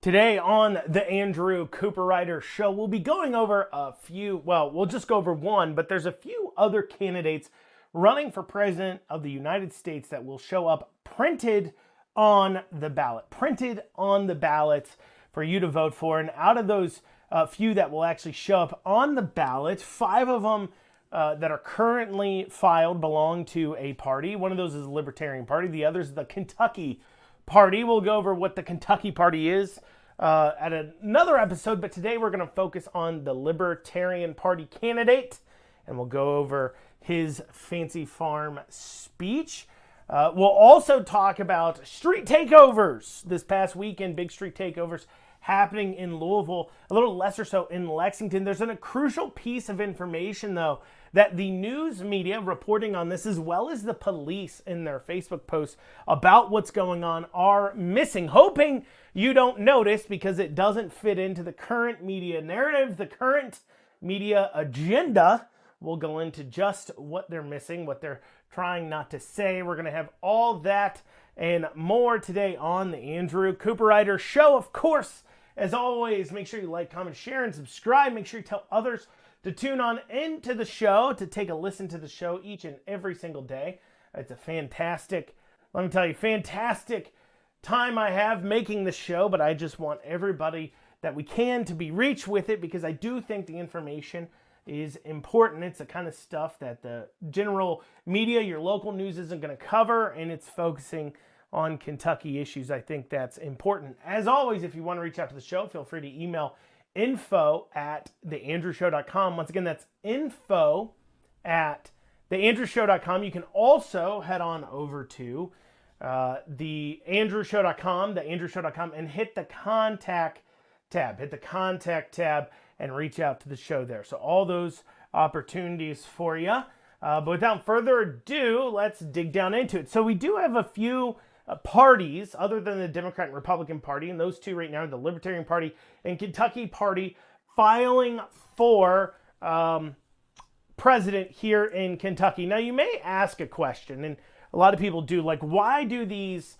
Today on the Andrew Cooperrider show, we'll be going over we'll just go over one, but there's a few other candidates running for president of the United States that will show up printed on the ballot for you to vote for. And out of those few that will actually show up on the ballot, 5 of them that are currently filed belong to a party. One of those is the Libertarian Party. The other is the Kentucky Party. We'll go over what the Kentucky Party is at another episode, but today we're going to focus on the Libertarian Party candidate, and we'll go over his fancy farm speech. We'll also talk about street takeovers this past weekend, big street takeovers happening in Louisville, a little lesser so in Lexington. There's a crucial piece of information, though, that the news media reporting on this, as well as the police in their Facebook posts about what's going on, are missing. Hoping you don't notice because it doesn't fit into the current media narrative, the current media agenda. We'll go into just what they're missing, what they're trying not to say. We're going to have all that and more today on the Andrew Cooperrider show. Of course, as always, make sure you like, comment, share, and subscribe. Make sure you tell others to tune on into the show, to take a listen to the show each and every single day. It's a fantastic time I have making the show, but I just want everybody that we can to be reached with it, because I do think the information is important. It's the kind of stuff that the general media, your local news, isn't going to cover, and it's focusing on Kentucky issues. I think that's important. As always, if you want to reach out to the show, feel free to email info@theandrewshow.com. Once again, that's info@theandrewshow.com. You can also head on over to theandrewshow.com, and hit the contact tab, and reach out to the show there. So all those opportunities for you. But without further ado, let's dig down into it. So we do have a few parties other than the Democrat and Republican Party, and those two right now are the Libertarian Party and Kentucky Party, filing for president here in Kentucky. Now, you may ask a question, and a lot of people do, like, why do these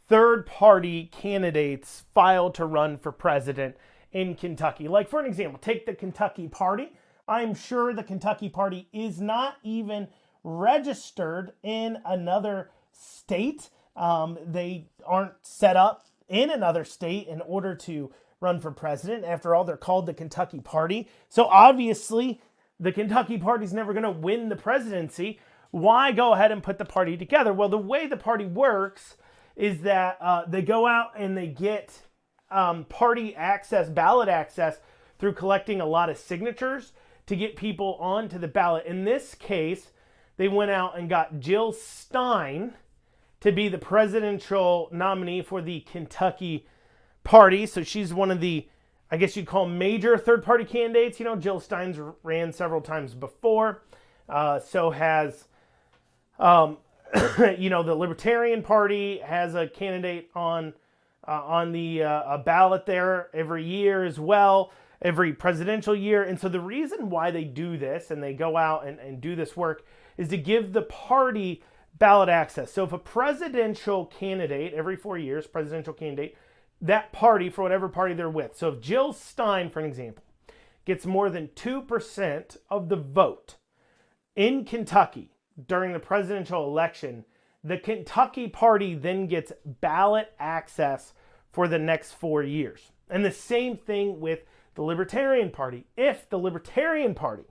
third-party candidates file to run for president in Kentucky? Like, for an example, take the Kentucky Party. I'm sure the Kentucky Party is not even registered in another state. They aren't set up in another state in order to run for president. After all, they're called the Kentucky Party. So obviously, the Kentucky Party's never going to win the presidency. Why go ahead and put the party together? Well, the way the party works is that they go out and they get party access, ballot access, through collecting a lot of signatures to get people onto the ballot. In this case, they went out and got Jill Stein to be the presidential nominee for the Kentucky Party. So she's one of the, I guess you'd call, major third-party candidates. You know, Jill Stein's ran several times before. So has, the Libertarian Party has a candidate on the ballot there every year as well, every presidential year. And so the reason why they do this and they go out and do this work is to give the party ballot access. So if a presidential candidate, every 4 years, presidential candidate, that party, for whatever party they're with. So if Jill Stein, for an example, gets more than 2% of the vote in Kentucky during the presidential election, the Kentucky Party then gets ballot access for the next 4 years. And the same thing with the Libertarian Party. If the Libertarian Party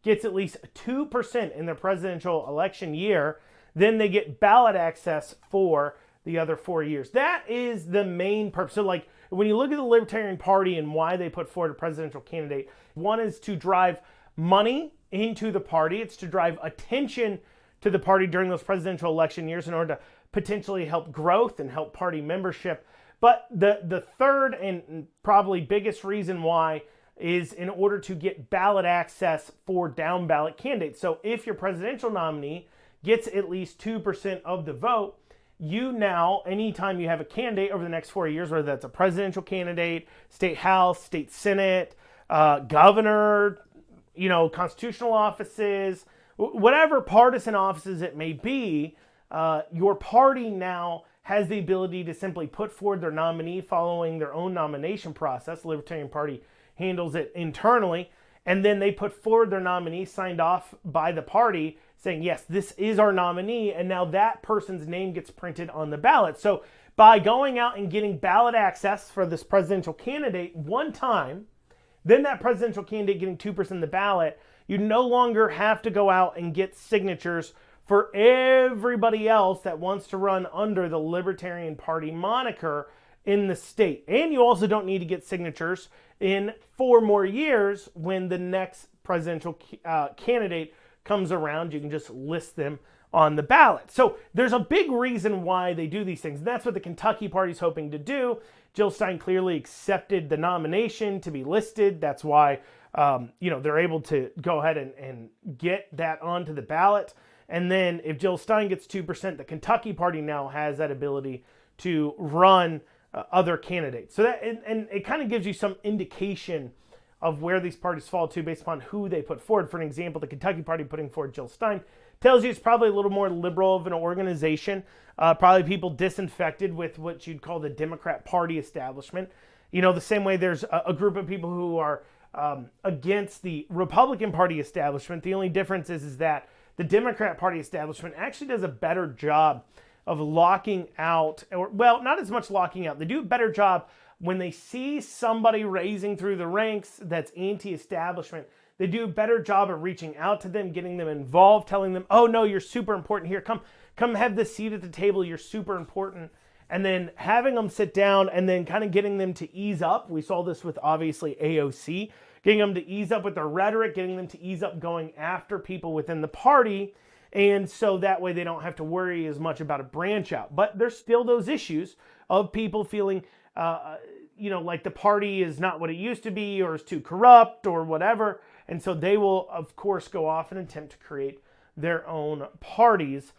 gets at least 2% in the presidential election year, then they get ballot access for the other 4 years. That is the main purpose. So, like, when you look at the Libertarian Party and why they put forward a presidential candidate, one is to drive money into the party. It's to drive attention to the party during those presidential election years in order to potentially help growth and help party membership. But the third and probably biggest reason why is in order to get ballot access for down ballot candidates. So if your presidential nominee gets at least 2% of the vote, you now, anytime you have a candidate over the next 4 years, whether that's a presidential candidate, state house, state senate, governor, constitutional offices, whatever partisan offices it may be, your party now has the ability to simply put forward their nominee following their own nomination process. The Libertarian Party handles it internally, and then they put forward their nominee signed off by the party saying, yes, this is our nominee, and now that person's name gets printed on the ballot. So by going out and getting ballot access for this presidential candidate one time, then that presidential candidate getting 2% of the ballot, you no longer have to go out and get signatures for everybody else that wants to run under the Libertarian Party moniker in the state. And you also don't need to get signatures in 4 more years when the next presidential candidate comes around. You can just list them on the ballot. So there's a big reason why they do these things. And that's what the Kentucky Party's hoping to do. Jill Stein clearly accepted the nomination to be listed. That's why they're able to go ahead and get that onto the ballot. And then if Jill Stein gets 2%, the Kentucky Party now has that ability to run other candidates. So that and it kind of gives you some indication of where these parties fall to based upon who they put forward. For an example, the Kentucky Party putting forward Jill Stein tells you it's probably a little more liberal of an organization, probably people disinfected with what you'd call the Democrat Party establishment. The same way there's a group of people who are against the Republican Party establishment. The only difference is that the Democrat Party establishment actually does a better job of locking out, not as much locking out. They do a better job when they see somebody raising through the ranks that's anti-establishment. They do a better job of reaching out to them, getting them involved, telling them, oh no, you're super important here. Come have the seat at the table. You're super important. And then having them sit down and then kind of getting them to ease up. We saw this with obviously AOC, getting them to ease up with their rhetoric, getting them to ease up going after people within the party. And so that way they don't have to worry as much about a branch out. But there's still those issues of people feeling, like the party is not what it used to be or is too corrupt or whatever. And so they will, of course, go off and attempt to create their own parties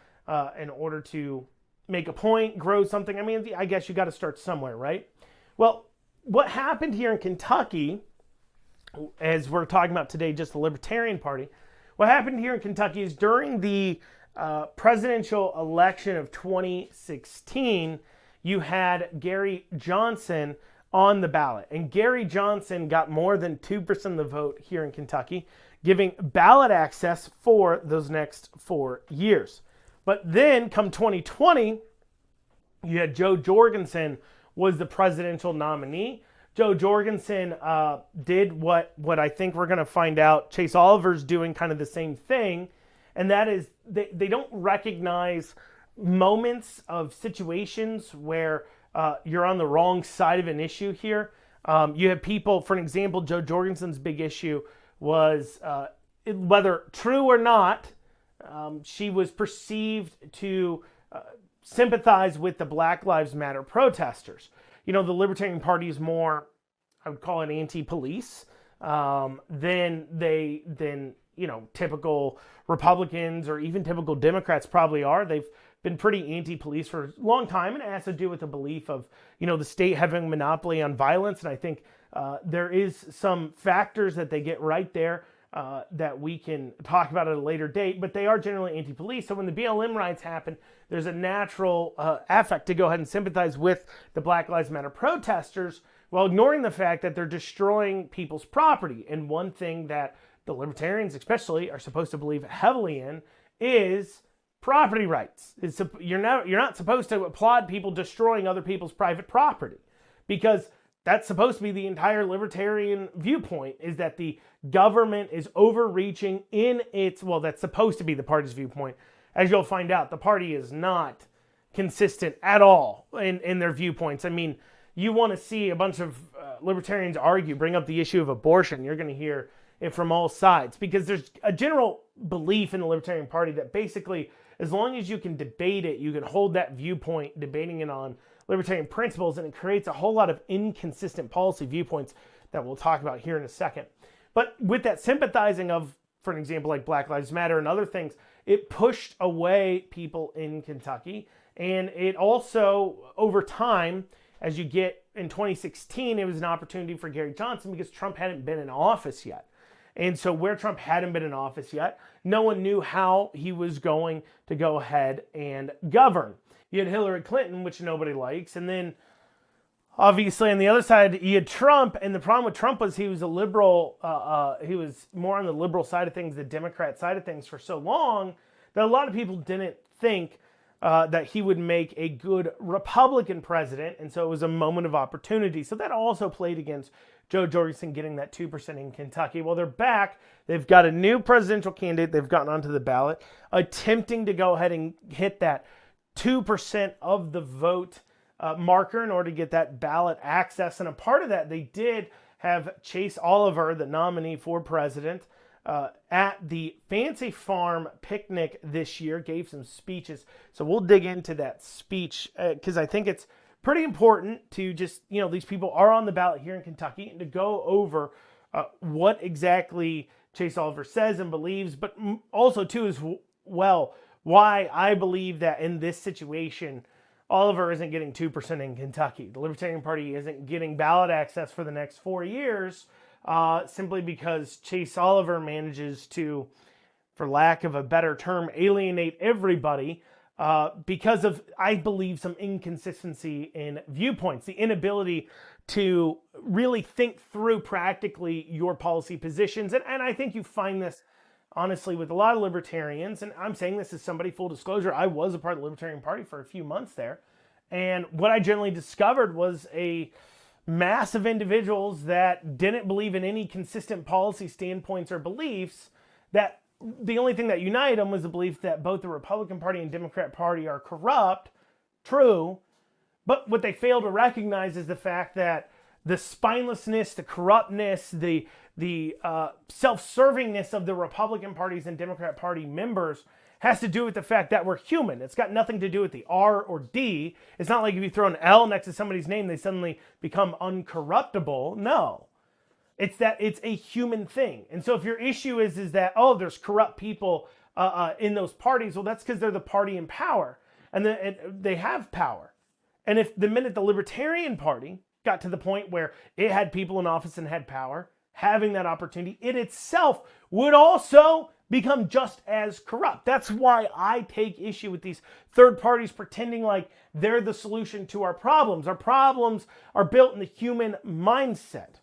in order to make a point, grow something. I mean, I guess you got to start somewhere, right? Well, what happened here in Kentucky, as we're talking about today, just the Libertarian Party, what happened here in Kentucky is during the presidential election of 2016, you had Gary Johnson on the ballot. And Gary Johnson got more than 2% of the vote here in Kentucky, giving ballot access for those next 4 years. But then come 2020, you had Joe Jorgensen was the presidential nominee. Joe Jorgensen did what I think we're going to find out Chase Oliver's doing kind of the same thing. And that is they don't recognize moments of situations where you're on the wrong side of an issue here. You have people, for an example, Joe Jorgensen's big issue was whether true or not, she was perceived to sympathize with the Black Lives Matter protesters. The Libertarian Party is more, I would call it anti-police, than typical Republicans or even typical Democrats probably are. They've been pretty anti-police for a long time, and it has to do with the belief of, the state having a monopoly on violence. And I think there is some factors that they get right there that we can talk about at a later date, but they are generally anti-police. So when the BLM riots happen, there's a natural affect to go ahead and sympathize with the Black Lives Matter protesters while ignoring the fact that they're destroying people's property. And one thing that the Libertarians especially are supposed to believe heavily in is property rights. You're not supposed to applaud people destroying other people's private property, because that's supposed to be the entire libertarian viewpoint, is that the government is overreaching in its, that's supposed to be the party's viewpoint. As you'll find out, the party is not consistent at all in their viewpoints. I mean, you want to see a bunch of libertarians bring up the issue of abortion. You're going to hear it from all sides, because there's a general belief in the Libertarian Party that basically, as long as you can debate it, you can hold that viewpoint, debating it on libertarian principles, and it creates a whole lot of inconsistent policy viewpoints that we'll talk about here in a second. But with that sympathizing of, for an example, like Black Lives Matter and other things, it pushed away people in Kentucky. And it also, over time, as you get in 2016, it was an opportunity for Gary Johnson because Trump hadn't been in office yet. And so where Trump hadn't been in office yet, no one knew how he was going to go ahead and govern. You had Hillary Clinton, which nobody likes, and then obviously on the other side you had Trump. And the problem with Trump was he was a liberal. He was more on the liberal side of things, the Democrat side of things, for so long that a lot of people didn't think that he would make a good Republican president, and so it was a moment of opportunity. So that also played against Joe Jorgensen getting that 2% in Kentucky. Well, they're back. They've got a new presidential candidate they've gotten onto the ballot, attempting to go ahead and hit that 2% of the vote marker in order to get that ballot access. And a part of that, they did have Chase Oliver, the nominee for president, at the Fancy Farm picnic this year, gave some speeches. So we'll dig into that speech because I think it's pretty important to just, these people are on the ballot here in Kentucky, and to go over what exactly Chase Oliver says and believes, but also too as well why I believe that in this situation Oliver isn't getting 2% in Kentucky. The Libertarian Party isn't getting ballot access for the next 4 years simply because Chase Oliver manages to, for lack of a better term, alienate everybody because of, I believe, some inconsistency in viewpoints, the inability to really think through practically your policy positions. And I think you find this, honestly, with a lot of libertarians, and I'm saying this as somebody, full disclosure, I was a part of the Libertarian Party for a few months there. And what I generally discovered was a mass of individuals that didn't believe in any consistent policy standpoints or beliefs, that the only thing that united them was the belief that both the Republican Party and Democrat Party are corrupt. True. But what they fail to recognize is the fact that the spinelessness, the corruptness, the self-servingness of the Republican Party's and Democrat Party members has to do with the fact that we're human. It's got nothing to do with the R or D. It's not like if you throw an L next to somebody's name, they suddenly become uncorruptible. No. It's that it's a human thing. And so if your issue is that, there's corrupt people in those parties, well, that's because they're the party in power. And they have power. And if the minute the Libertarian Party got to the point where it had people in office and had power, having that opportunity, it itself would also become just as corrupt. That's why I take issue with these third parties pretending like they're the solution to our problems. Our problems are built in the human mindset.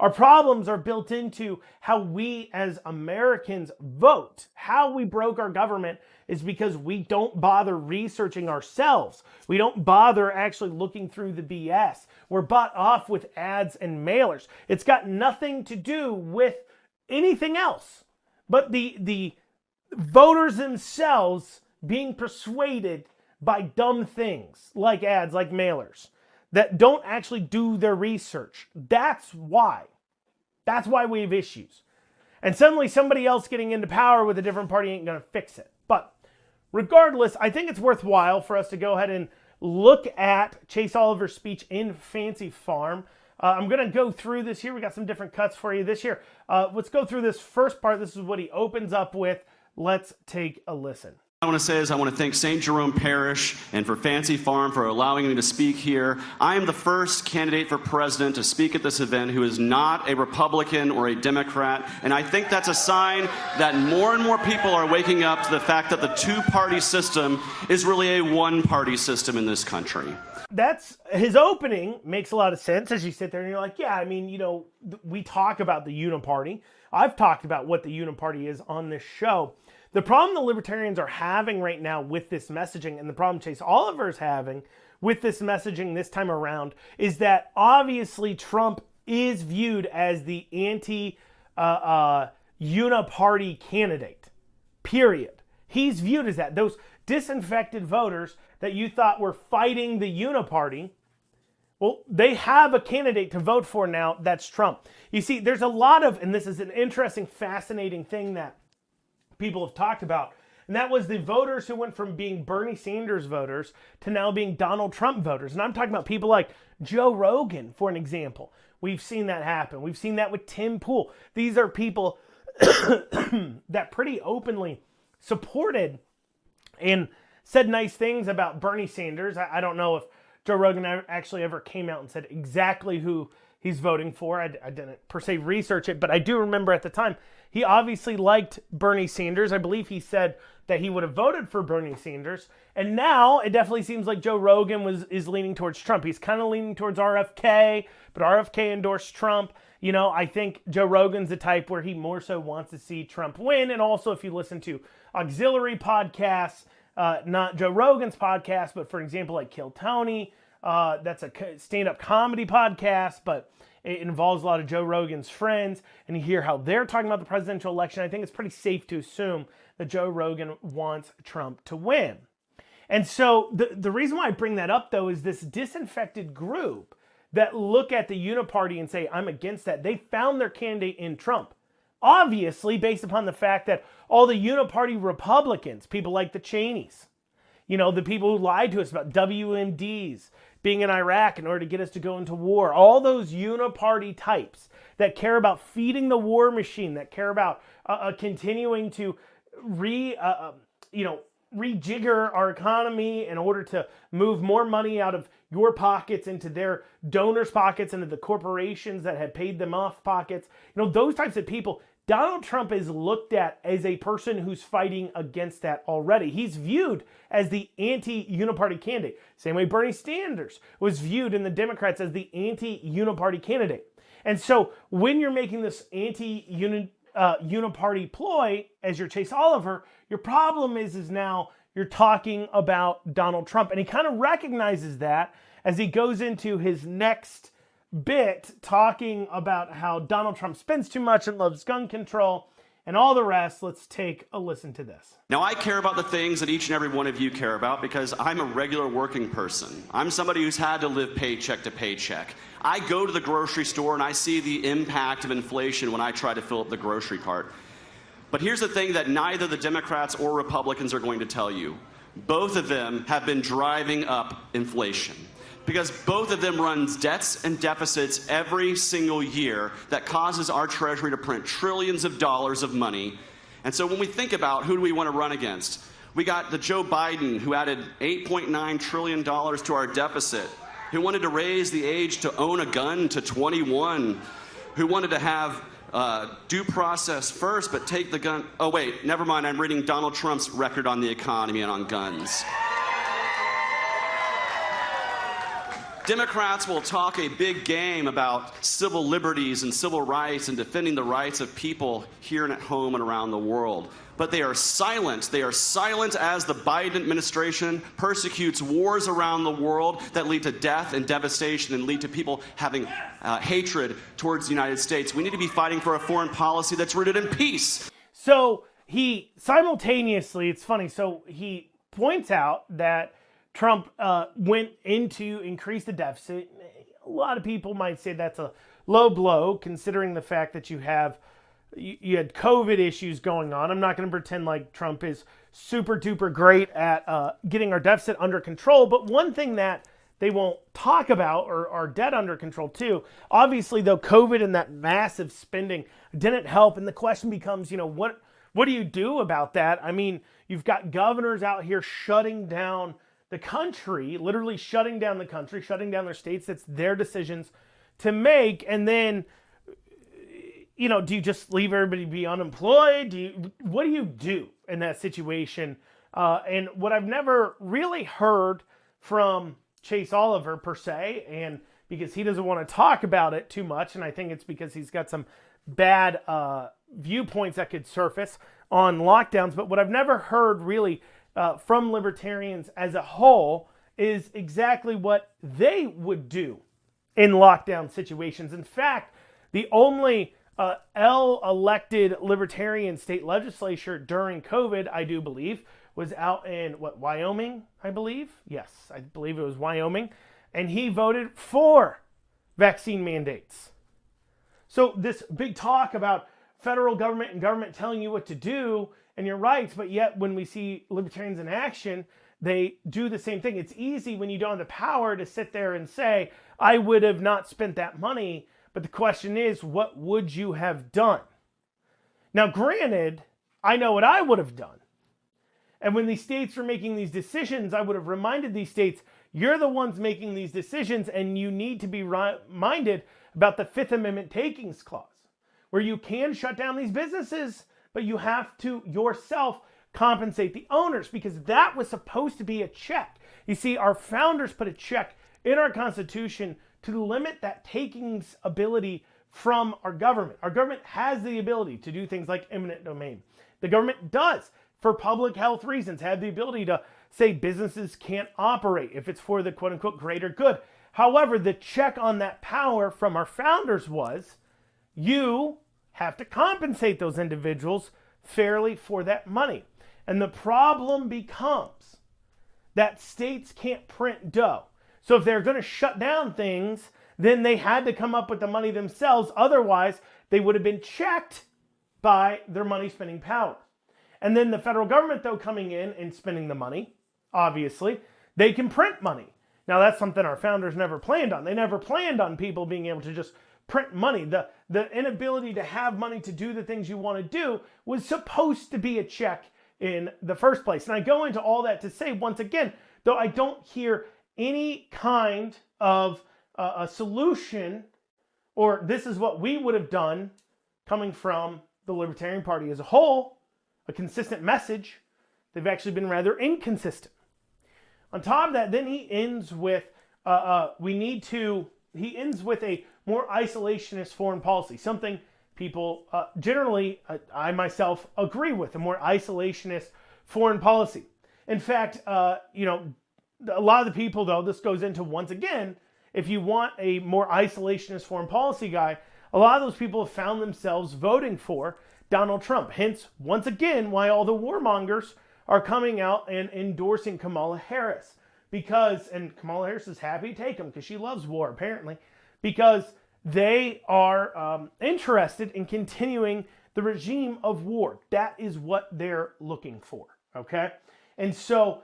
Our problems are built into how we as Americans vote. How we broke our government is because we don't bother researching ourselves. We don't bother actually looking through the BS. We're bought off with ads and mailers. It's got nothing to do with anything else but the voters themselves being persuaded by dumb things like ads, like mailers, that don't actually do their research. That's why. That's why we have issues. And suddenly somebody else getting into power with a different party ain't going to fix it. But regardless, I think it's worthwhile for us to go ahead and look at Chase Oliver's speech in Fancy Farm. I'm going to go through this here. We got some different cuts for you this year. Let's go through this first part. This is what he opens up with. Let's take a listen. I want to say is I want to thank St. Jerome Parish and for Fancy Farm for allowing me to speak here. I am the first candidate for president to speak at this event who is not a Republican or a Democrat, and I think that's a sign that more and more people are waking up to the fact that the two-party system is really a one-party system in this country. That's his opening makes a lot of sense as you sit there and you're like, yeah, I mean, we talk about the uniparty. I've talked about what the uniparty is on this show. The problem the libertarians are having right now with this messaging, and the problem Chase Oliver is having with this messaging this time around, is that obviously Trump is viewed as the anti-uniparty candidate, period. He's viewed as that. Those disinfected voters that you thought were fighting the uniparty, well, they have a candidate to vote for now. That's Trump. You see, there's a lot of, and this is an interesting, fascinating thing that people have talked about, and that was the voters who went from being Bernie Sanders voters to now being Donald Trump voters. And I'm talking about people like Joe Rogan, for an example. We've seen that happen. We've seen that with Tim Pool. These are people that pretty openly supported and said nice things about Bernie Sanders. I don't know if Joe Rogan actually ever came out and said exactly who he's voting for. I didn't per se research it, but I do remember at the time he obviously liked Bernie Sanders. I believe he said that he would have voted for Bernie Sanders. And now it definitely seems like Joe Rogan is leaning towards Trump. He's kind of leaning towards RFK, but RFK endorsed Trump. You know, I think Joe Rogan's the type where he more so wants to see Trump win. And also, if you listen to auxiliary podcasts, not Joe Rogan's podcast, but for example, like Kill Tony, that's a stand-up comedy podcast, but it involves a lot of Joe Rogan's friends, and you hear how they're talking about the presidential election. I think it's pretty safe to assume that Joe Rogan wants Trump to win. And so the reason why I bring that up, though, is this disinfected group that look at the uniparty and say, I'm against that. They found their candidate in Trump. Obviously, based upon the fact that all the uniparty Republicans, people like the Cheneys, you know, the people who lied to us about WMDs being in Iraq in order to get us to go into war, all those uniparty types that care about feeding the war machine, that care about continuing to rejigger our economy in order to move more money out of your pockets into their donors' pockets, into the corporations that had paid them off pockets. You know, those types of people. Donald Trump is looked at as a person who's fighting against that already. He's viewed as the anti-uniparty candidate. Same way Bernie Sanders was viewed in the Democrats as the anti-uniparty candidate. And so when you're making this anti-uniparty ploy as your Chase Oliver, your problem is now you're talking about Donald Trump. And he kind of recognizes that as he goes into his next bit talking about how Donald Trump spends too much and loves gun control and all the rest. Let's take a listen to this. Now, I care about the things that each and every one of you care about because I'm a regular working person. I'm somebody who's had to live paycheck to paycheck. I go to the grocery store and I see the impact of inflation when I try to fill up the grocery cart. But here's the thing that neither the Democrats or Republicans are going to tell you. Both of them have been driving up inflation, because both of them runs debts and deficits every single year that causes our Treasury to print trillions of dollars of money. And so when we think about who do we want to run against, we got the Joe Biden, who added $8.9 trillion to our deficit, who wanted to raise the age to own a gun to 21, who wanted to have due process first, but take the gun. Oh, wait, never mind. I'm reading Donald Trump's record on the economy and on guns. Democrats will talk a big game about civil liberties and civil rights and defending the rights of people here and at home and around the world. But they are silent. They are silent as the Biden administration persecutes wars around the world that lead to death and devastation and lead to people having hatred towards the United States. We need to be fighting for a foreign policy that's rooted in peace. So he simultaneously, it's funny, so he points out that Trump went in to increase the deficit. A lot of people might say that's a low blow, considering the fact that you had COVID issues going on. I'm not going to pretend like Trump is super duper great at getting our deficit under control. But one thing that they won't talk about, or our debt under control too, obviously though, COVID and that massive spending didn't help. And the question becomes, what do you do about that? I mean, you've got governors out here shutting down the country, literally shutting down the country, shutting down their states. That's their decisions to make. And then, do you just leave everybody be unemployed? What do you do in that situation? And what I've never really heard from Chase Oliver per se, and because he doesn't want to talk about it too much, and I think it's because he's got some bad viewpoints that could surface on lockdowns, but what I've never heard really from libertarians as a whole is exactly what they would do in lockdown situations. In fact, the only elected libertarian state legislature during COVID, I do believe, was out in, Wyoming, I believe? Yes, I believe it was Wyoming. And he voted for vaccine mandates. So this big talk about federal government and government telling you what to do and your rights, but yet when we see libertarians in action, they do the same thing. It's easy when you don't have the power to sit there and say, I would have not spent that money. But the question is, what would you have done? Now, granted, I know what I would have done. And when these states were making these decisions, I would have reminded these states, you're the ones making these decisions, and you need to be reminded about the Fifth Amendment takings clause, where you can shut down these businesses, but you have to yourself compensate the owners, because that was supposed to be a check. You see, our founders put a check in our Constitution to limit that takings ability from our government. Our government has the ability to do things like eminent domain. The government does, for public health reasons, have the ability to say businesses can't operate if it's for the quote-unquote greater good. However, the check on that power from our founders was you have to compensate those individuals fairly for that money. And the problem becomes that states can't print dough. So if they're going to shut down things, then they had to come up with the money themselves. Otherwise, they would have been checked by their money spending power. And then the federal government, though, coming in and spending the money, obviously, they can print money. Now, that's something our founders never planned on. They never planned on people being able to just print money. The inability to have money to do the things you want to do was supposed to be a check in the first place. And I go into all that to say, once again, though I don't hear any kind of a solution, or this is what we would have done coming from the Libertarian Party as a whole, a consistent message, they've actually been rather inconsistent. On top of that, then he ends with, he ends with a more isolationist foreign policy, something people generally, I myself agree with, a more isolationist foreign policy. In fact, a lot of the people, though, this goes into, once again, if you want a more isolationist foreign policy guy, a lot of those people have found themselves voting for Donald Trump. Hence, once again, why all the warmongers are coming out and endorsing Kamala Harris. And Kamala Harris is happy to take them because she loves war, apparently, because they are interested in continuing the regime of war. That is what they're looking for, okay? And so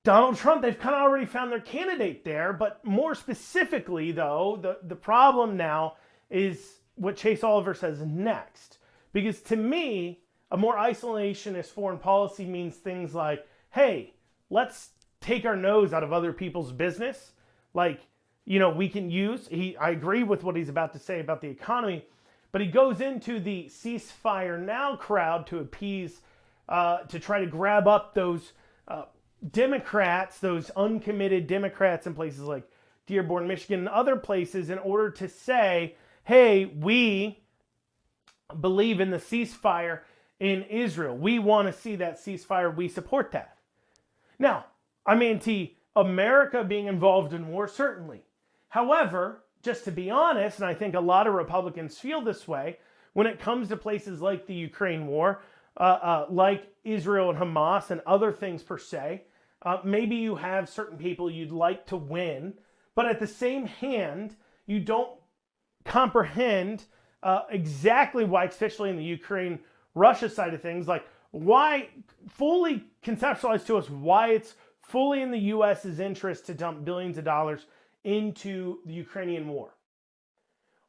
Donald Trump, they've kind of already found their candidate there, but more specifically, though, the problem now is what Chase Oliver says next. Because to me, a more isolationist foreign policy means things like, hey, let's take our nose out of other people's business. Like, we can use, I agree with what he's about to say about the economy, but he goes into the ceasefire now crowd to appease, to try to grab up those Democrats, those uncommitted Democrats in places like Dearborn, Michigan, and other places, in order to say, hey, we believe in the ceasefire in Israel. We want to see that ceasefire. We support that. Now, I'm anti-America being involved in war, certainly. However, just to be honest, and I think a lot of Republicans feel this way, when it comes to places like the Ukraine war, like Israel and Hamas and other things per se, maybe you have certain people you'd like to win, but at the same hand, you don't comprehend exactly why, especially in the Ukraine-Russia side of things, like why, fully conceptualize to us why it's fully in the U.S.'s interest to dump billions of dollars into the Ukrainian war.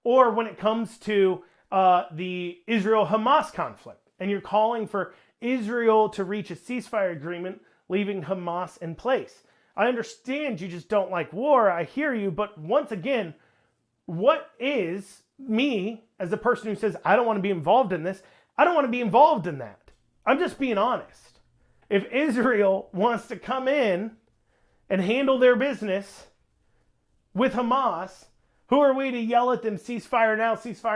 Or when it comes to the Israel-Hamas conflict, and you're calling for Israel to reach a ceasefire agreement, leaving Hamas in place. I understand you just don't like war, I hear you, but once again, what is me, as a person who says, I don't want to be involved in this, I don't want to be involved in that. I'm just being honest. If Israel wants to come in and handle their business with Hamas, who are we to yell at them, ceasefire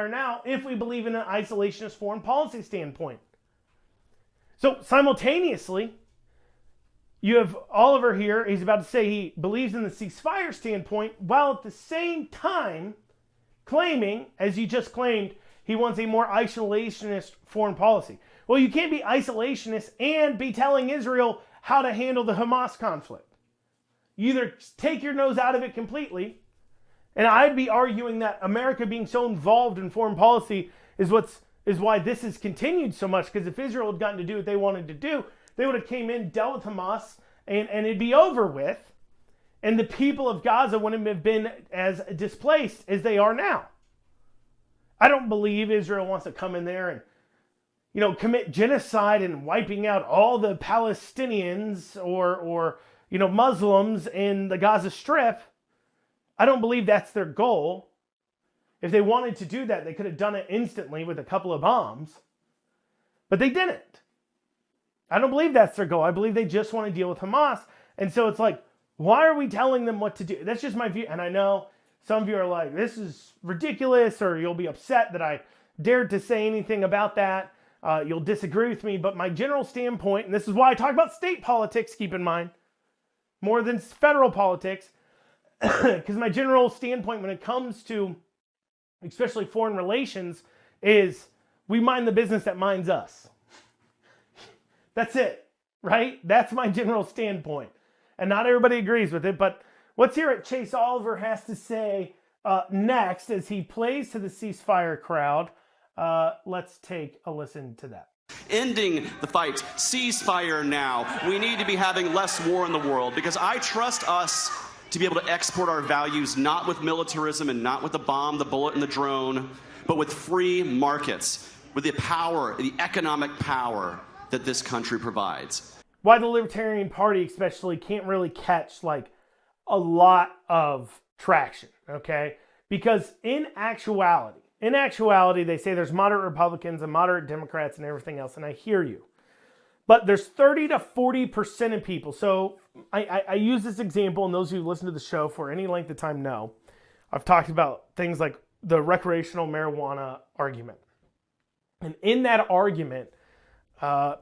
now, if we believe in an isolationist foreign policy standpoint? So simultaneously, you have Oliver here, he's about to say he believes in the ceasefire standpoint, while at the same time claiming, as he just claimed, he wants a more isolationist foreign policy. Well, you can't be isolationist and be telling Israel how to handle the Hamas conflict. You either take your nose out of it completely, and I'd be arguing that America being so involved in foreign policy is why this has continued so much, because if Israel had gotten to do what they wanted to do, they would have came in, dealt with Hamas, and it'd be over with, and the people of Gaza wouldn't have been as displaced as they are now. I don't believe Israel wants to come in there and, commit genocide and wiping out all the Palestinians or Muslims in the Gaza Strip. I don't believe that's their goal. If they wanted to do that, they could have done it instantly with a couple of bombs, but they didn't. I don't believe that's their goal. I believe they just want to deal with Hamas. And so it's like, why are we telling them what to do? That's just my view. And I know some of you are like, this is ridiculous, or you'll be upset that I dared to say anything about that. You'll disagree with me. But my general standpoint, and this is why I talk about state politics, keep in mind, more than federal politics, because my general standpoint when it comes to especially foreign relations is we mind the business that minds us. That's it, right? That's my general standpoint. And not everybody agrees with it, but let's hear what Chase Oliver has to say next as he plays to the ceasefire crowd. Let's take a listen to that. Ending the fight, ceasefire now. We need to be having less war in the world, because I trust us to be able to export our values not with militarism and not with the bomb, the bullet, and the drone, but with free markets, with the power, the economic power that this country provides. Why the Libertarian Party especially can't really catch like a lot of traction, okay? Because in actuality, they say there's moderate Republicans and moderate Democrats and everything else, and I hear you. But there's 30 to 40% of people. So I use this example, and those who listen to the show for any length of time know, I've talked about things like the recreational marijuana argument. And in that argument,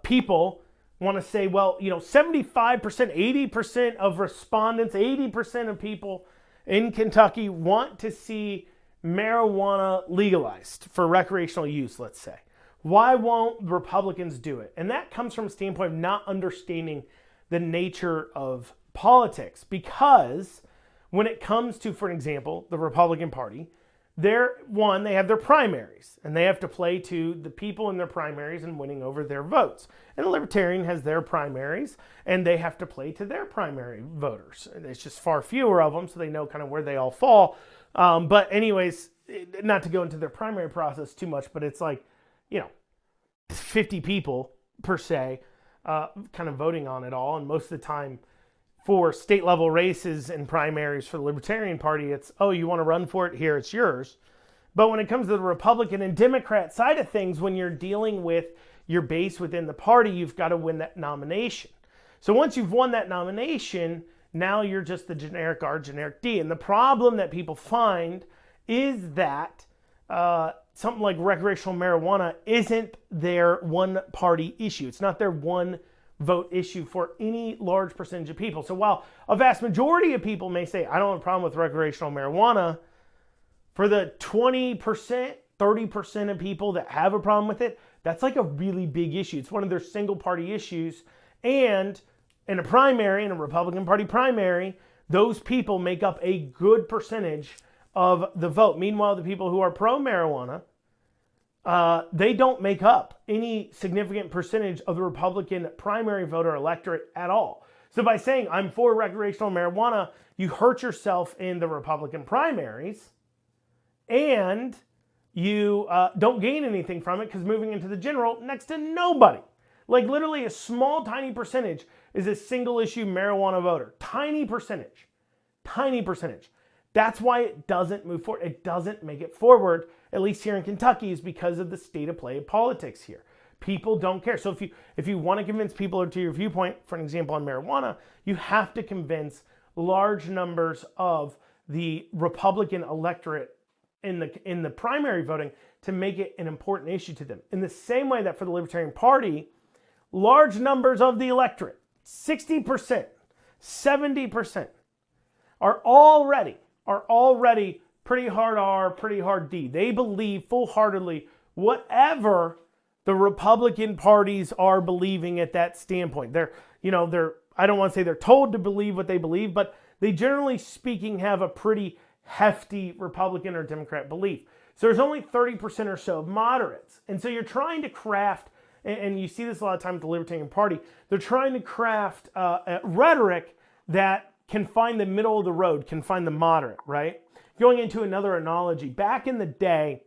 people want to say, well, 75%, 80% of respondents, 80% of people in Kentucky want to see marijuana legalized for recreational use, let's say. Why won't Republicans do it? And that comes from a standpoint of not understanding the nature of politics. Because when it comes to, for example, the Republican Party, they have their primaries, and they have to play to the people in their primaries and winning over their votes. And the Libertarian has their primaries, and they have to play to their primary voters. It's just far fewer of them, so they know kind of where they all fall. But anyways, not to go into their primary process too much, but it's like, 50 people per se, kind of voting on it all. And most of the time for state level races and primaries for the Libertarian Party, it's, oh, you want to run for it? Here, it's yours. But when it comes to the Republican and Democrat side of things, when you're dealing with your base within the party, you've got to win that nomination. So once you've won that nomination, now you're just the generic R, generic D. And the problem that people find is that something like recreational marijuana isn't their one party issue. It's not their one vote issue for any large percentage of people. So while a vast majority of people may say, I don't have a problem with recreational marijuana, for the 20%, 30% of people that have a problem with it, that's like a really big issue. It's one of their single party issues. And in a primary, in a Republican Party primary, those people make up a good percentage of the vote. Meanwhile, the people who are pro-marijuana, they don't make up any significant percentage of the Republican primary voter electorate at all. So by saying I'm for recreational marijuana, you hurt yourself in the Republican primaries, and you don't gain anything from it, because moving into the general, next to nobody, like literally a small, tiny percentage is a single issue marijuana voter. Tiny percentage. That's why it doesn't move forward. It doesn't make it forward, at least here in Kentucky, is because of the state of play of politics here. People don't care. So if you want to convince people to your viewpoint, for an example on marijuana, you have to convince large numbers of the Republican electorate in the primary voting to make it an important issue to them. In the same way that for the Libertarian Party, large numbers of the electorate, 60%, 70%, are already pretty hard R, pretty hard D. They believe full-heartedly whatever the Republican parties are believing at that standpoint. They're I don't want to say they're told to believe what they believe, but they generally speaking have a pretty hefty Republican or Democrat belief. So there's only 30% or so of moderates. And so you're trying to craft, and you see this a lot of times with the Libertarian Party, they're trying to craft a rhetoric that can find the middle of the road, can find the moderate, right? Going into another analogy, back in the day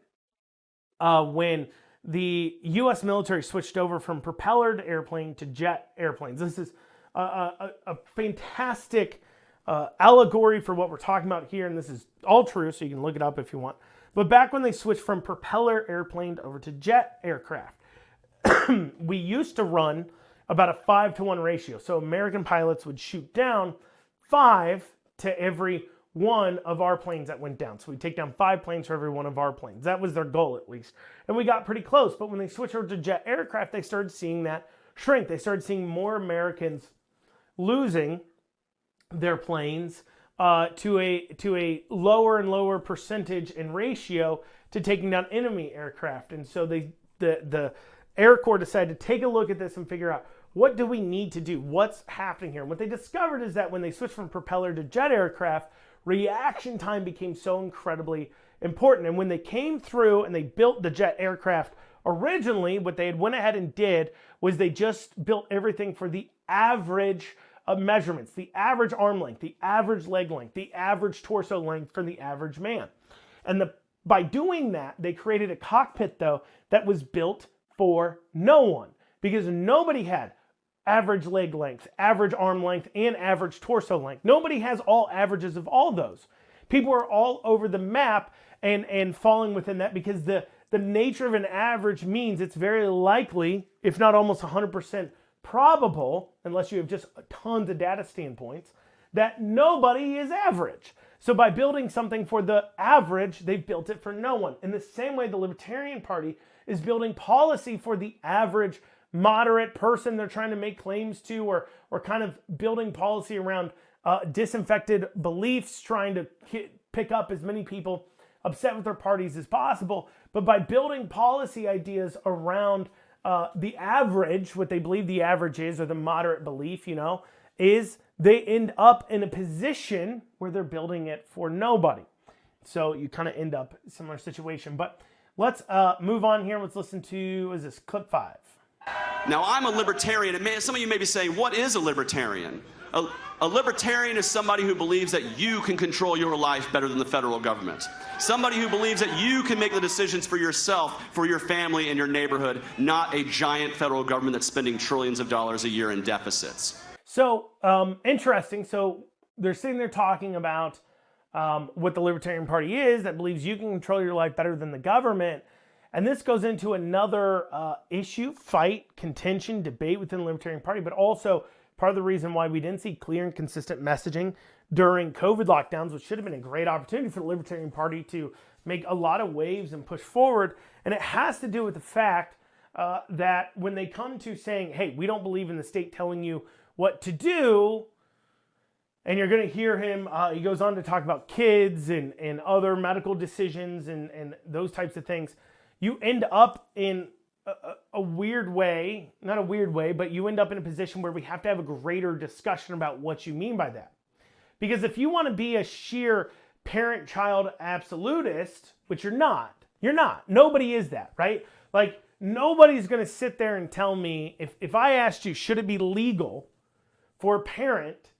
when the U.S. military switched over from propellered airplane to jet airplanes, this is a fantastic allegory for what we're talking about here, and this is all true, so you can look it up if you want. But back when they switched from propeller airplane over to jet aircraft, we used to run about a 5-to-1 ratio. So American pilots would shoot down 5 to every one of our planes that went down. So we take down 5 planes for every one of our planes. That was their goal, at least. And we got pretty close. But when they switched over to jet aircraft, they started seeing that shrink. They started seeing more Americans losing their planes to a lower and lower percentage and ratio to taking down enemy aircraft. And so the Air Corps decided to take a look at this and figure out, what do we need to do? What's happening here? And what they discovered is that when they switched from propeller to jet aircraft, reaction time became so incredibly important. And when they came through and they built the jet aircraft, originally what they had went ahead and did was they just built everything for the average measurements, the average arm length, the average leg length, the average torso length for the average man. And by doing that, they created a cockpit, though, that was built for no one, because nobody had average leg length, average arm length, and average torso length. Nobody has all averages of all those. People are all over the map and falling within that, because the nature of an average means it's very likely, if not almost 100% probable, unless you have just tons of data standpoints, that nobody is average. So by building something for the average, they've built it for no one. In the same way, the Libertarian Party is building policy for the average moderate person they're trying to make claims to, or kind of building policy around disinfected beliefs, trying to pick up as many people upset with their parties as possible. But by building policy ideas around the average, what they believe the average is, or the moderate belief, is they end up in a position where they're building it for nobody. So you kind of end up in a similar situation. But let's move on here. Let's listen to, what is this, clip 5. Now, I'm a libertarian, and some of you may be saying, what is a libertarian? A libertarian is somebody who believes that you can control your life better than the federal government. Somebody who believes that you can make the decisions for yourself, for your family, and your neighborhood, not a giant federal government that's spending trillions of dollars a year in deficits. So, interesting. So they're sitting there talking about what the Libertarian Party is, that believes you can control your life better than the government. And this goes into another issue, fight, contention, debate within the Libertarian Party, but also part of the reason why we didn't see clear and consistent messaging during COVID lockdowns, which should have been a great opportunity for the Libertarian Party to make a lot of waves and push forward. And it has to do with the fact that when they come to saying, hey, we don't believe in the state telling you what to do, and you're going to hear him, he goes on to talk about kids and other medical decisions and those types of things. You end up in a weird way, not a weird way, but you end up in a position where we have to have a greater discussion about what you mean by that. Because if you want to be a sheer parent-child absolutist, which you're not. Nobody is that, right? Like, nobody's going to sit there and tell me, if I asked you, should it be legal for a parent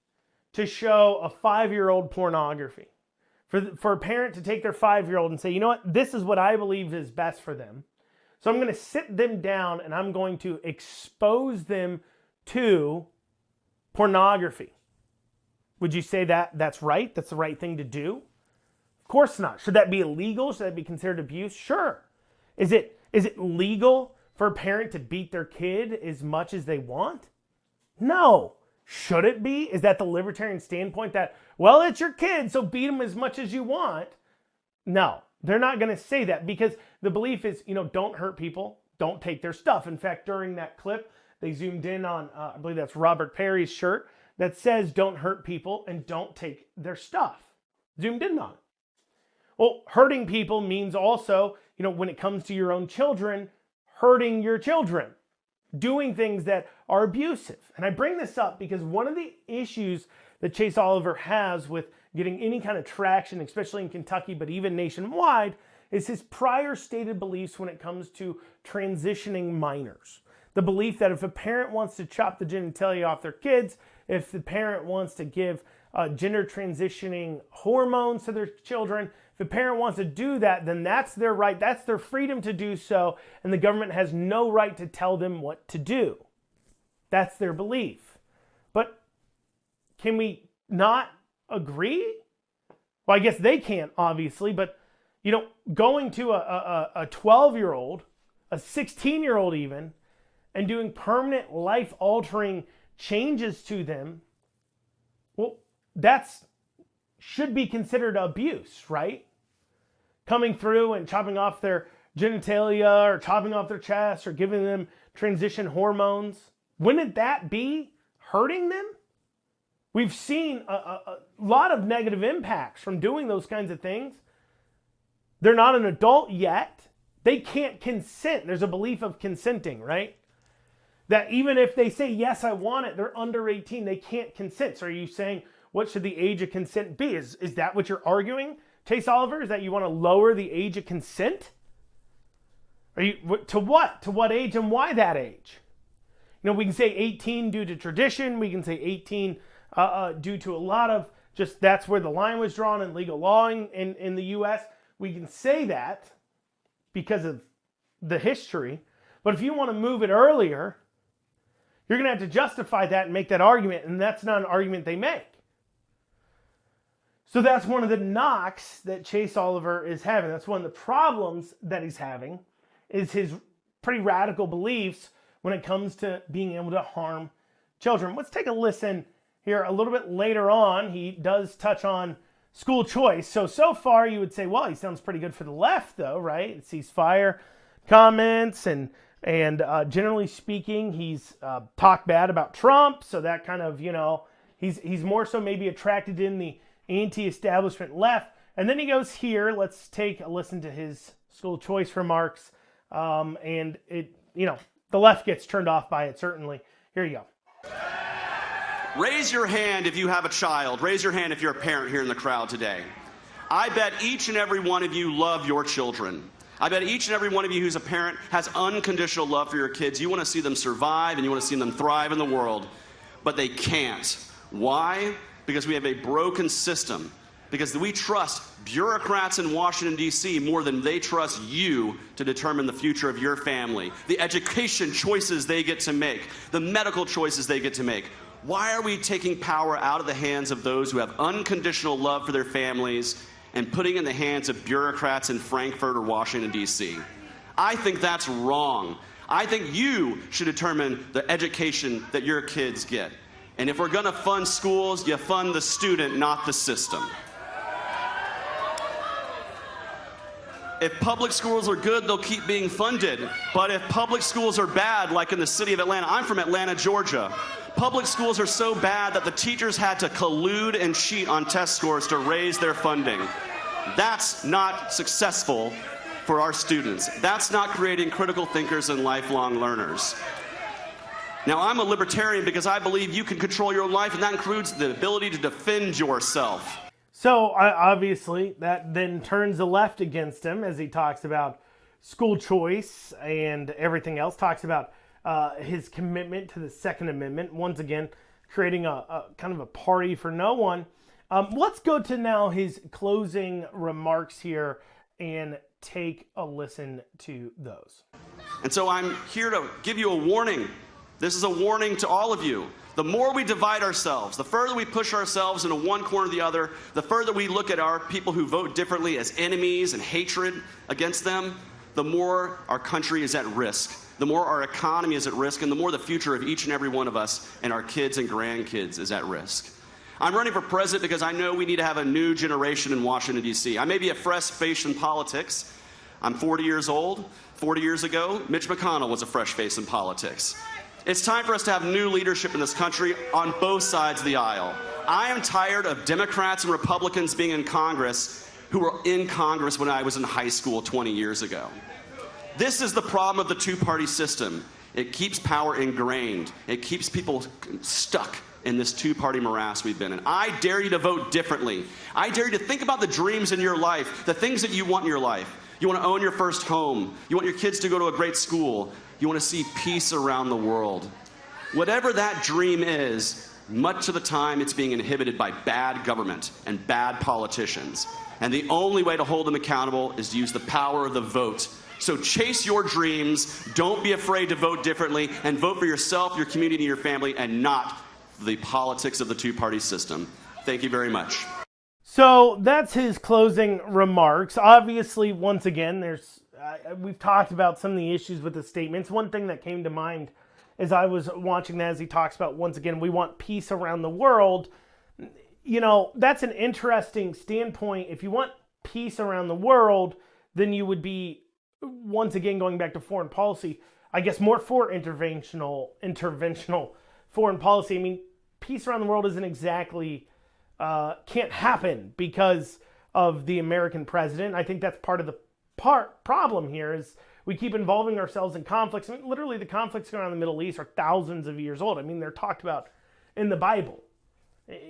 to show a 5-year-old pornography? For a parent to take their 5-year-old and say, you know what, this is what I believe is best for them. So I'm going to sit them down and I'm going to expose them to pornography. Would you say that that's right? That's the right thing to do? Of course not. Should that be illegal? Should that be considered abuse? Sure. Is it legal for a parent to beat their kid as much as they want? No. Should it be? Is that the libertarian standpoint that, well, it's your kid, so beat them as much as you want? No, they're not going to say that, because the belief is, don't hurt people, don't take their stuff. In fact, during that clip, they zoomed in on, I believe that's Robert Perry's shirt that says, don't hurt people and don't take their stuff. Zoomed in on it. Well, hurting people means also, when it comes to your own children, hurting your children. Doing things that are abusive. And I bring this up because one of the issues that Chase Oliver has with getting any kind of traction, especially in Kentucky, but even nationwide, is his prior stated beliefs when it comes to transitioning minors. The belief that if a parent wants to chop the genitalia off their kids, if the parent wants to give gender transitioning hormones to their children, if a parent wants to do that, then that's their right, that's their freedom to do so, and the government has no right to tell them what to do. That's their belief. But can we not agree? Well, I guess they can't, obviously, but Going to a 12-year-old, a 16-year-old even, and doing permanent life-altering changes to them, well, that's should be considered abuse, right? Coming through and chopping off their genitalia or chopping off their chest or giving them transition hormones. Wouldn't that be hurting them? We've seen a lot of negative impacts from doing those kinds of things. They're not an adult yet. They can't consent. There's a belief of consenting, right? That even if they say, yes, I want it, they're under 18, they can't consent. So are you saying, what should the age of consent be? Is that what you're arguing, Chase Oliver? Is that you want to lower the age of consent? Are you to what? To what age and why that age? We can say 18 due to tradition. We can say 18 due to a lot of just that's where the line was drawn in legal law in the U.S. We can say that because of the history. But if you want to move it earlier, you're going to have to justify that and make that argument, and that's not an argument they make. So that's one of the knocks that Chase Oliver is having. That's one of the problems that he's having, is his pretty radical beliefs when it comes to being able to harm children. Let's take a listen here a little bit later on. He does touch on school choice. So far you would say, well, he sounds pretty good for the left though, right? Ceasefire comments and generally speaking, he's talked bad about Trump. So that kind of, he's more so maybe attracted in the anti-establishment left. And then he goes here. Let's take a listen to his school choice remarks. And it, the left gets turned off by it, certainly. Here you go. Raise your hand if you have a child. Raise your hand if you're a parent here in the crowd today. I bet each and every one of you love your children. I bet each and every one of you who's a parent has unconditional love for your kids. You want to see them survive and you want to see them thrive in the world, but they can't. Why? Because we have a broken system. Because we trust bureaucrats in Washington, D.C. more than they trust you to determine the future of your family, the education choices they get to make, the medical choices they get to make. Why are we taking power out of the hands of those who have unconditional love for their families and putting it in the hands of bureaucrats in Frankfurt or Washington, D.C.? I think that's wrong. I think you should determine the education that your kids get. And if we're going to fund schools, you fund the student, not the system. If public schools are good, they'll keep being funded. But if public schools are bad, like in the city of Atlanta, I'm from Atlanta, Georgia. Public schools are so bad that the teachers had to collude and cheat on test scores to raise their funding. That's not successful for our students. That's not creating critical thinkers and lifelong learners. Now, I'm a libertarian because I believe you can control your life, and that includes the ability to defend yourself. So obviously that then turns the left against him as he talks about school choice and everything else, talks about his commitment to the Second Amendment, once again creating a kind of a party for no one. Let's go to now his closing remarks here and take a listen to those. And so I'm here to give you a warning. This is a warning to all of you. The more we divide ourselves, the further we push ourselves into one corner or the other, the further we look at our people who vote differently as enemies and hatred against them, the more our country is at risk, the more our economy is at risk, and the more the future of each and every one of us and our kids and grandkids is at risk. I'm running for president because I know we need to have a new generation in Washington, D.C. I may be a fresh face in politics. I'm 40 years old. 40 years ago, Mitch McConnell was a fresh face in politics. It's time for us to have new leadership in this country on both sides of the aisle. I am tired of Democrats and Republicans being in Congress who were in Congress when I was in high school 20 years ago. This is the problem of the two-party system. It keeps power ingrained. It keeps people stuck in this two-party morass we've been in. I dare you to vote differently. I dare you to think about the dreams in your life, the things that you want in your life. You want to own your first home. You want your kids to go to a great school. You want to see peace around the world. Whatever that dream is, much of the time it's being inhibited by bad government and bad politicians. And the only way to hold them accountable is to use the power of the vote. So chase your dreams, don't be afraid to vote differently, and vote for yourself, your community, your family, and not the politics of the two-party system. Thank you very much. So that's his closing remarks. Obviously, once again, we've talked about some of the issues with the statements. One thing that came to mind as I was watching that, as he talks about, once again, we want peace around the world. You know, that's an interesting standpoint. If you want peace around the world, then you would be, once again, going back to foreign policy, I guess more for interventional foreign policy. I mean, peace around the world isn't exactly, can't happen because of the American president. I think that's part of the problem here is we keep involving ourselves in conflicts. I mean, literally, the conflicts around the Middle East are thousands of years old. I mean, they're talked about in the Bible.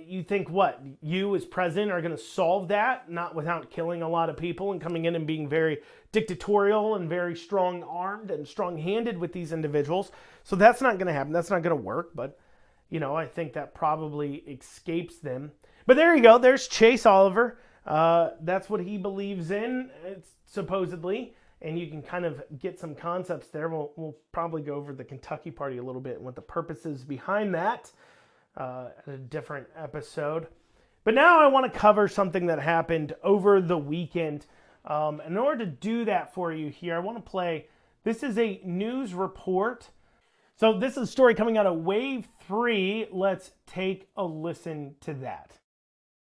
You think what? You as president are going to solve that? Not without killing a lot of people and coming in and being very dictatorial and very strong-armed and strong-handed with these individuals. So that's not going to happen. That's not going to work. But, you know, I think that probably escapes them. But there you go. There's Chase Oliver. That's what he believes in, supposedly. And you can kind of get some concepts there. We'll probably go over the Kentucky Party a little bit and what the purpose is behind that at a different episode. But now I want to cover something that happened over the weekend. In order to do that for you here, I want to play, this is a news report. So this is a story coming out of Wave 3. Let's take a listen to that.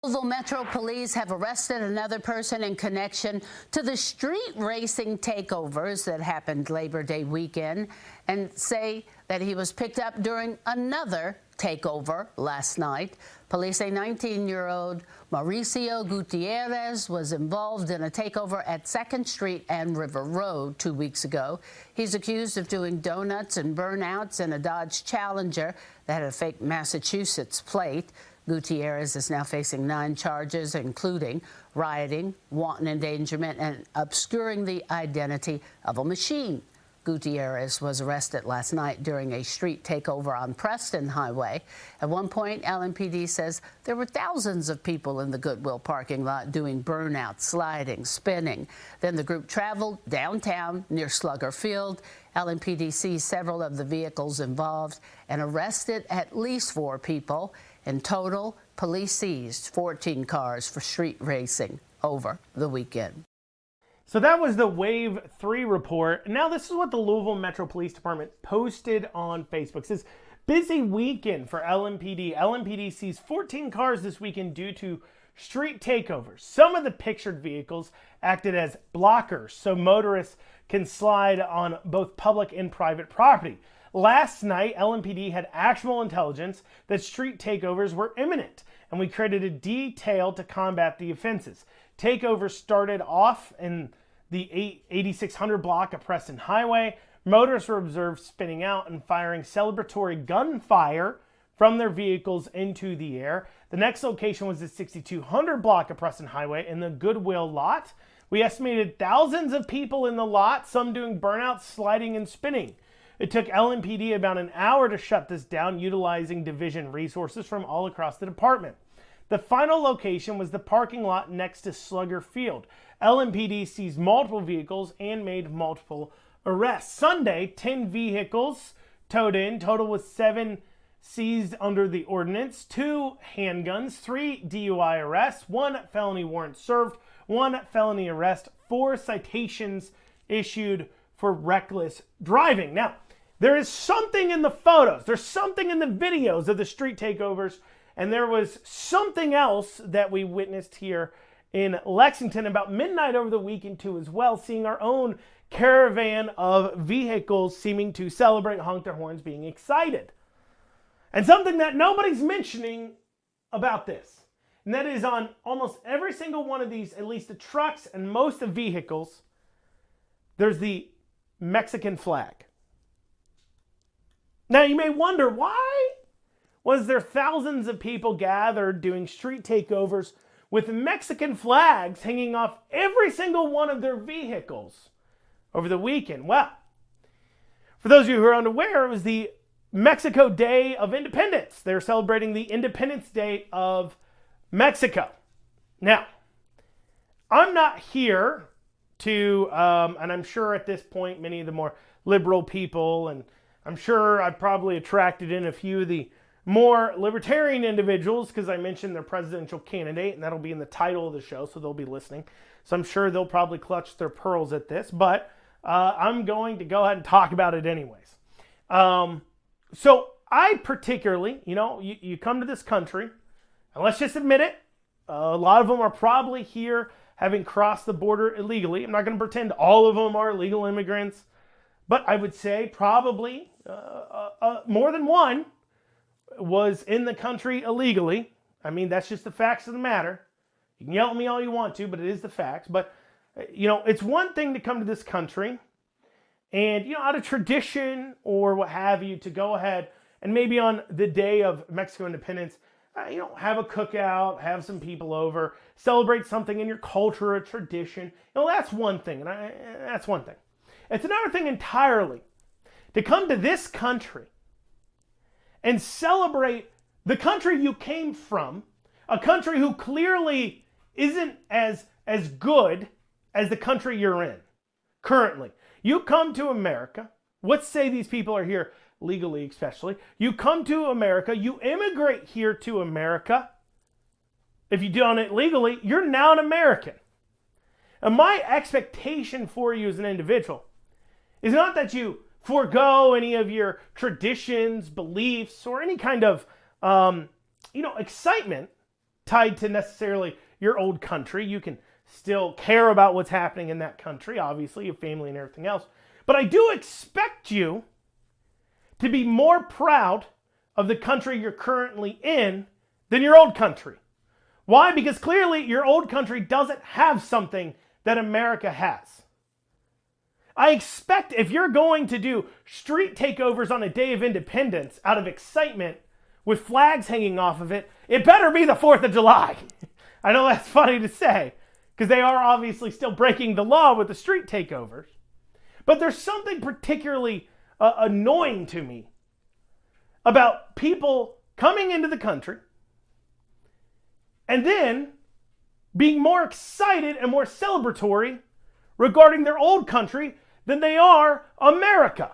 Louisville Metro Police have arrested another person in connection to the street racing takeovers that happened Labor Day weekend and say that he was picked up during another takeover last night. Police say 19-year-old Mauricio Gutierrez was involved in a takeover at 2nd Street and River Road 2 weeks ago. He's accused of doing donuts and burnouts in a Dodge Challenger that had a fake Massachusetts plate. Gutierrez is now facing 9 charges, including rioting, wanton endangerment, and obscuring the identity of a machine. Gutierrez was arrested last night during a street takeover on Preston Highway. At one point, LMPD says there were thousands of people in the Goodwill parking lot doing burnouts, sliding, spinning. Then the group traveled downtown near Slugger Field. LMPD seized several of the vehicles involved and arrested at least 4 people. In total, police seized 14 cars for street racing over the weekend. So that was the Wave 3 report. Now this is what the Louisville Metro Police Department posted on Facebook. It says, busy weekend for LMPD. LMPD seized 14 cars this weekend due to street takeovers. Some of the pictured vehicles acted as blockers so motorists can slide on both public and private property. Last night, LMPD had actual intelligence that street takeovers were imminent, and we created a detail to combat the offenses. Takeovers started off in the 8600 block of Preston Highway. Motorists were observed spinning out and firing celebratory gunfire from their vehicles into the air. The next location was the 6200 block of Preston Highway in the Goodwill lot. We estimated thousands of people in the lot, some doing burnouts, sliding, and spinning. It took LMPD about an hour to shut this down, utilizing division resources from all across the department. The final location was the parking lot next to Slugger Field. LMPD seized multiple vehicles and made multiple arrests. Sunday, 10 vehicles towed in. Total was 7 seized under the ordinance, 2 handguns, 3 DUI arrests, 1 felony warrant served, 1 felony arrest, 4 citations issued for reckless driving. Now, there is something in the photos, there's something in the videos of the street takeovers, and there was something else that we witnessed here in Lexington about midnight over the weekend too as well, seeing our own caravan of vehicles seeming to celebrate, honk their horns, being excited. And something that nobody's mentioning about this, and that is on almost every single one of these, at least the trucks and most of the vehicles, there's the Mexican flag. Now you may wonder, why was there thousands of people gathered doing street takeovers with Mexican flags hanging off every single one of their vehicles over the weekend? Well, for those of you who are unaware, it was the Mexico Day of Independence. They're celebrating the Independence Day of Mexico. Now, I'm not here to, and I'm sure at this point many of the more liberal people, and I'm sure I've probably attracted in a few of the more libertarian individuals, because I mentioned their presidential candidate, and that'll be in the title of the show, so they'll be listening. So I'm sure they'll probably clutch their pearls at this, but I'm going to go ahead and talk about it anyways. So I particularly, you come to this country, and let's just admit it, a lot of them are probably here having crossed the border illegally. I'm not going to pretend all of them are illegal immigrants, but I would say probably more than one was in the country illegally. I mean, that's just the facts of the matter. You can yell at me all you want to, but it is the facts. But, it's one thing to come to this country and, out of tradition or what have you, to go ahead and maybe on the day of Mexico independence, have a cookout, have some people over, celebrate something in your culture, a tradition. That's one thing. That's one thing. It's another thing entirely to come to this country and celebrate the country you came from, a country who clearly isn't as good as the country you're in currently. You come to America. Let's say these people are here legally, especially. You come to America. You immigrate here to America. If you've done it legally, you're now an American. And my expectation for you as an individual is not that you forego any of your traditions, beliefs, or any kind of, excitement tied to necessarily your old country. You can still care about what's happening in that country, obviously, your family and everything else. But I do expect you to be more proud of the country you're currently in than your old country. Why? Because clearly your old country doesn't have something that America has. I expect if you're going to do street takeovers on a day of independence out of excitement with flags hanging off of it, it better be the 4th of July. I know that's funny to say, because they are obviously still breaking the law with the street takeovers. But there's something particularly annoying to me about people coming into the country and then being more excited and more celebratory regarding their old country than they are America,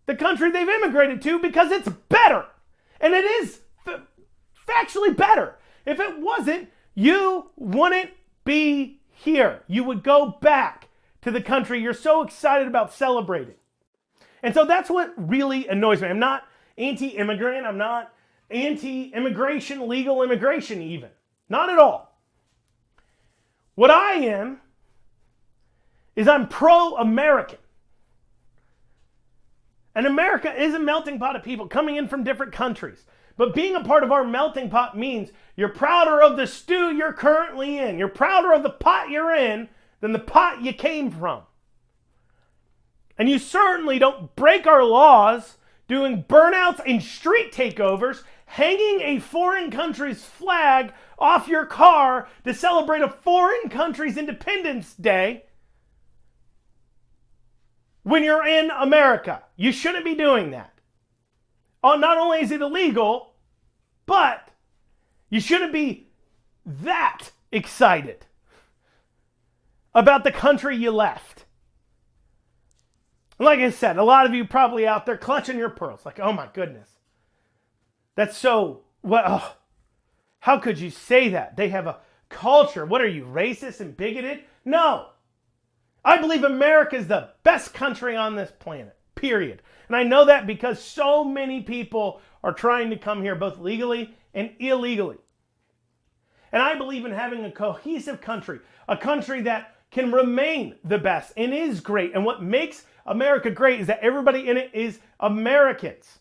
the country they've immigrated to, because it's better. And it is factually better. If it wasn't, you wouldn't be here. You would go back to the country you're so excited about celebrating. And so that's what really annoys me. I'm not anti-immigrant. I'm not anti-immigration, legal immigration even. Not at all. What I am is I'm pro-American. And America is a melting pot of people coming in from different countries. But being a part of our melting pot means you're prouder of the stew you're currently in. You're prouder of the pot you're in than the pot you came from. And you certainly don't break our laws doing burnouts and street takeovers, hanging a foreign country's flag off your car to celebrate a foreign country's Independence Day when you're in America. You shouldn't be doing that. Not only is it illegal, but you shouldn't be that excited about the country you left. Like I said, a lot of you probably out there clutching your pearls. Like, oh my goodness. That's so, how could you say that? They have a culture. What are you, racist and bigoted? No. I believe America is the best country on this planet, period. And I know that because so many people are trying to come here both legally and illegally. And I believe in having a cohesive country, a country that can remain the best and is great. And what makes America great is that everybody in it is Americans.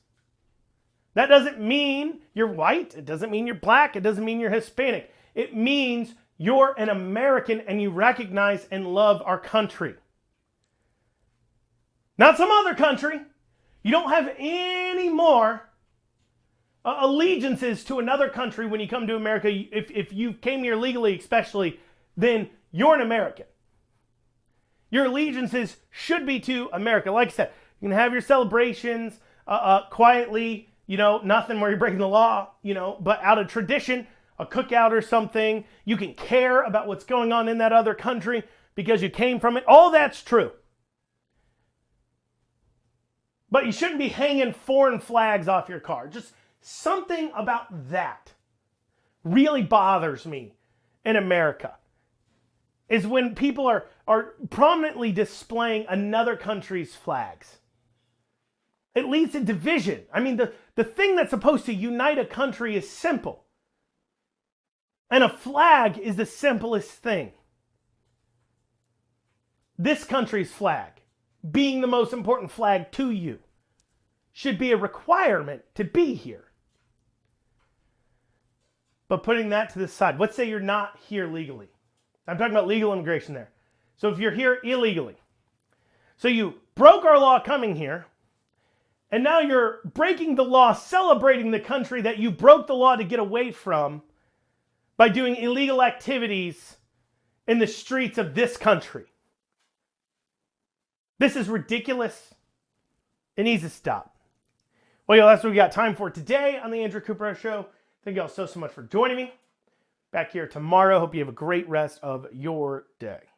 That doesn't mean you're white. It doesn't mean you're black. It doesn't mean you're Hispanic. It means you're an American and you recognize and love our country. Not some other country. You don't have any more allegiances to another country when you come to America. If you came here legally especially, then you're an American. Your allegiances should be to America. Like I said, you can have your celebrations quietly, nothing where you're breaking the law, but out of tradition, a cookout or something, you can care about what's going on in that other country because you came from it. All that's true. But you shouldn't be hanging foreign flags off your car. Just Something about that really bothers me in America is when people are prominently displaying another country's flags. It leads to division. I mean, the thing that's supposed to unite a country is simple. And a flag is the simplest thing. This country's flag, being the most important flag to you, should be a requirement to be here. But putting that to the side, let's say you're not here legally. I'm talking about legal immigration there. So if you're here illegally, so you broke our law coming here, and now you're breaking the law, celebrating the country that you broke the law to get away from by doing illegal activities in the streets of this country. This is ridiculous. It needs to stop. Well, y'all, that's what we got time for today on the Andrew Cooperrider Show. Thank y'all so much for joining me. Back here tomorrow. Hope you have a great rest of your day.